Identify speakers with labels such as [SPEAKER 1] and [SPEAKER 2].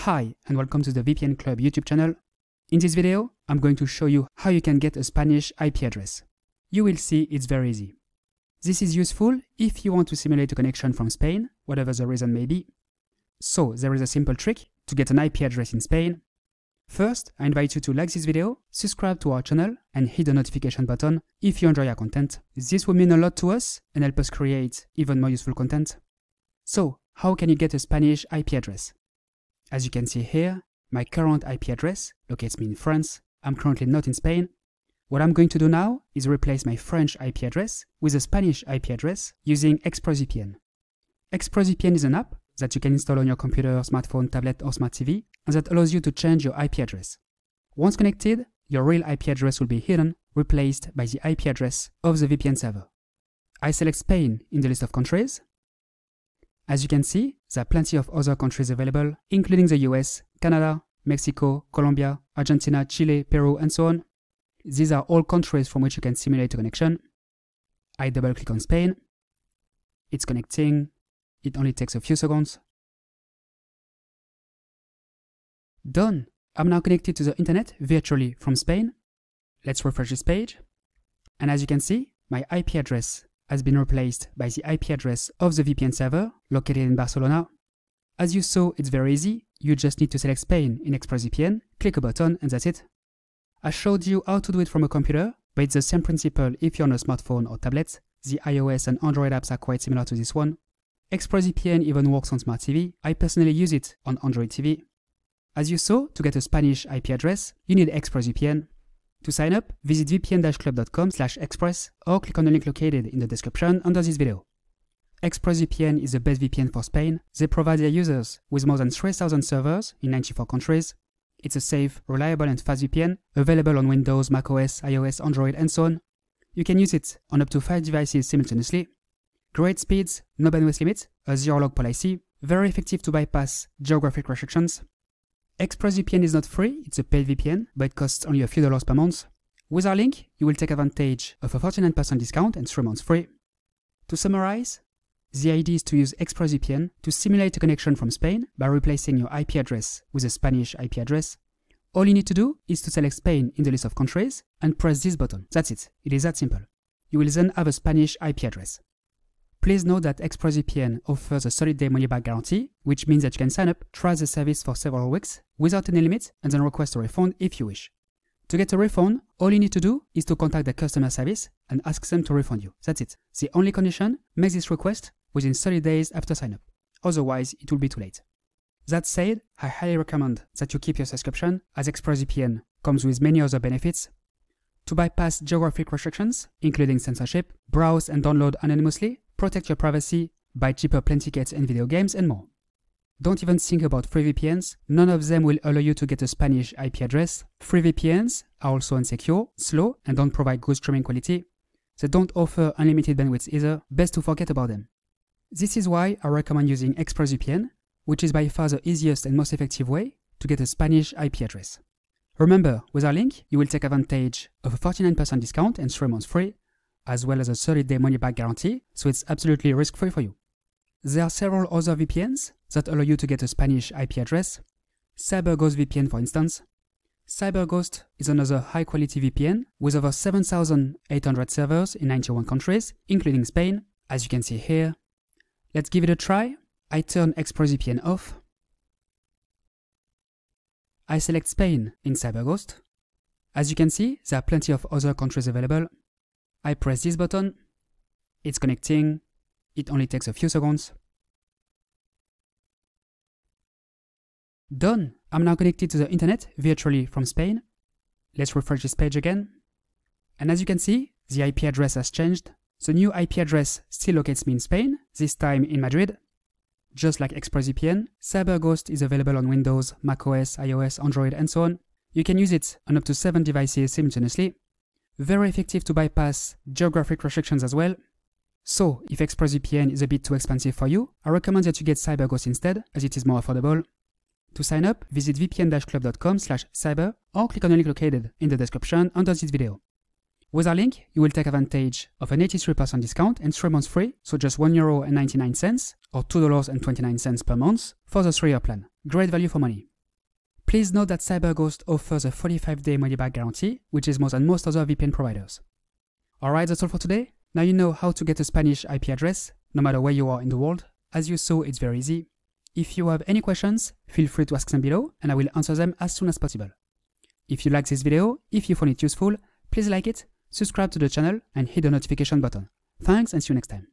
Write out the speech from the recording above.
[SPEAKER 1] Hi and welcome to the VPN Club YouTube channel. In this video, I'm going to show you how you can get a Spanish IP address. You will see it's very easy. This is useful if you want to simulate a connection from Spain, whatever the reason may be. So there is a simple trick to get an IP address in Spain. First, I invite you to like this video, subscribe to our channel, and hit the notification button if you enjoy our content. This will mean a lot to us and help us create even more useful content. So, how can you get a Spanish IP address? As you can see here, my current IP address locates me in France. I'm currently not in Spain. What I'm going to do now is replace my French IP address with a Spanish IP address using ExpressVPN. ExpressVPN is an app that you can install on your computer, smartphone, tablet, or smart TV, and that allows you to change your IP address. Once connected, your real IP address will be hidden, replaced by the IP address of the VPN server. I select Spain in the list of countries. As you can see, there are plenty of other countries available, including the US, Canada, Mexico, Colombia, Argentina, Chile, Peru, and so on. These are all countries from which you can simulate a connection. I double-click on Spain. It's connecting. It only takes a few seconds. Done! I'm now connected to the internet virtually from Spain. Let's refresh this page. And as you can see, my IP address has been replaced by the IP address of the VPN server located in Barcelona. As you saw, it's very easy. You just need to select Spain in ExpressVPN, click a button, and that's it. I showed you how to do it from a computer, but it's the same principle if you're on a smartphone or tablet. The iOS and Android apps are quite similar to this one. ExpressVPN even works on smart TV. I personally use it on Android TV. As you saw, to get a Spanish IP address, you need ExpressVPN. To sign up, visit vpn-club.com/express or click on the link located in the description under this video. ExpressVPN is the best VPN for Spain. They provide their users with more than 3,000 servers in 94 countries. It's a safe, reliable and fast VPN, available on Windows, macOS, iOS, Android and so on. You can use it on up to 5 devices simultaneously. Great speeds, no bandwidth limit, a zero-log policy, very effective to bypass geographic restrictions. ExpressVPN is not free, it's a paid VPN, but it costs only a few dollars per month. With our link, you will take advantage of a 49% discount and 3 months free. To summarize, the idea is to use ExpressVPN to simulate a connection from Spain by replacing your IP address with a Spanish IP address. All you need to do is to select Spain in the list of countries and press this button. That's it. It is that simple. You will then have a Spanish IP address. Please note that ExpressVPN offers a 30-day money-back guarantee, which means that you can sign up, try the service for several weeks without any limit, and then request a refund if you wish. To get a refund, all you need to do is to contact the customer service and ask them to refund you. That's it. The only condition, make this request within 30 days after sign-up. Otherwise, it will be too late. That said, I highly recommend that you keep your subscription, as ExpressVPN comes with many other benefits. To bypass geographic restrictions, including censorship, browse and download anonymously, protect your privacy, buy cheaper plane tickets and video games, and more. Don't even think about free VPNs. None of them will allow you to get a Spanish IP address. Free VPNs are also insecure, slow, and don't provide good streaming quality. They don't offer unlimited bandwidth either. Best to forget about them. This is why I recommend using ExpressVPN, which is by far the easiest and most effective way to get a Spanish IP address. Remember, with our link, you will take advantage of a 49% discount and 3 months free, as well as a 30-day money-back guarantee, so it's absolutely risk-free for you. There are several other VPNs that allow you to get a Spanish IP address. CyberGhost VPN, for instance. CyberGhost is another high-quality VPN with over 7,800 servers in 91 countries, including Spain, as you can see here. Let's give it a try. I turn ExpressVPN off. I select Spain in CyberGhost. As you can see, there are plenty of other countries available. I press this button. It's connecting. It only takes a few seconds. Done! I'm now connected to the internet virtually from Spain. Let's refresh this page again. And as you can see, the IP address has changed. The new IP address still locates me in Spain, this time in Madrid. Just like ExpressVPN, CyberGhost is available on Windows, macOS, iOS, Android, and so on. You can use it on up to 7 devices simultaneously. Very effective to bypass geographic restrictions as well. So, if ExpressVPN is a bit too expensive for you, I recommend that you get CyberGhost instead, as it is more affordable. To sign up, visit vpn-club.com/cyber or click on the link located in the description under this video. With our link, you will take advantage of an 83% discount and 3 months free, so just €1.99 or $2.29 per month for the 3-year plan. Great value for money. Please note that CyberGhost offers a 45-day money-back guarantee, which is more than most other VPN providers. Alright, that's all for today. Now you know how to get a Spanish IP address, no matter where you are in the world. As you saw, it's very easy. If you have any questions, feel free to ask them below, and I will answer them as soon as possible. If you like this video, if you found it useful, please like it, subscribe to the channel, and hit the notification button. Thanks, and see you next time.